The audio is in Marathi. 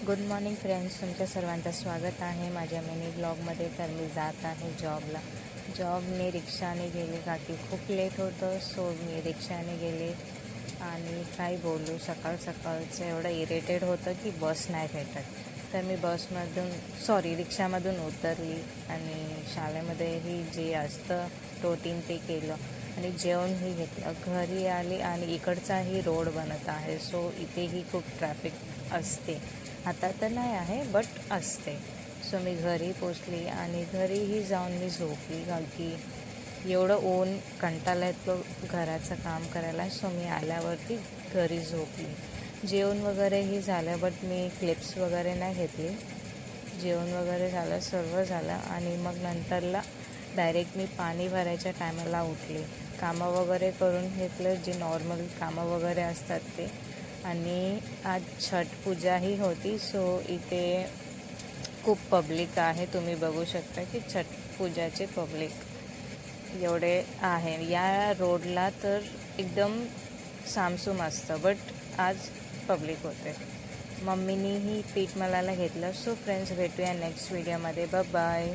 गुड मॉर्निंग फ्रेंड्स, तुमच्या सर्वांचं स्वागत आहे माझ्या मिनी ब्लॉगमध्ये. तर मी जात आहे जॉबला. मी रिक्षाने गेले का की खूप लेट होतं, सो मी रिक्षाने गेले. आणि काय बोलू, सकाळ सकाळचं एवढं इरिटेड होतं की बस नाही भेटत. तर मी रिक्षामधून उतरली आणि शाळेमध्येही जे असतं रूटीन ते केलं आणि जेवणही घेतलं. घरी आली आणि इकडचाही रोड बनत आहे, सो इथेही खूप ट्रॅफिक असते. आता तर नाही आहे बट असते. सो मी घरी पोचली आणि घरीही जाऊन मी झोपली कारण की एवढं ऊन कंटाळा येतो घराचं काम करायला. सो मी आल्यावरती घरी झोपली. जेवण वगैरेही झालं बट मी क्लिप्स वगैरे नाही घेतली. जेवण वगैरे झालं, सर्व झालं आणि मग नंतरला डायरेक्ट मी पाणी भरायच्या टायमाला उठले. कामं वगैरे करून घेतलं, जे नॉर्मल कामं वगैरे असतात ते. आणि आज छठ पूजाही होती, सो इथे खूप पब्लिक आहे. तुम्ही बघू शकता की छठ पूजाचे पब्लिक एवढे आहे. या रोडला तर एकदम सामसूम असतं बट आज पब्लिक होते. मम्मीनीही पीठ मलायला घेतलं. सो फ्रेंड्स, भेटूया नेक्स्ट व्हिडिओमध्ये. बाय.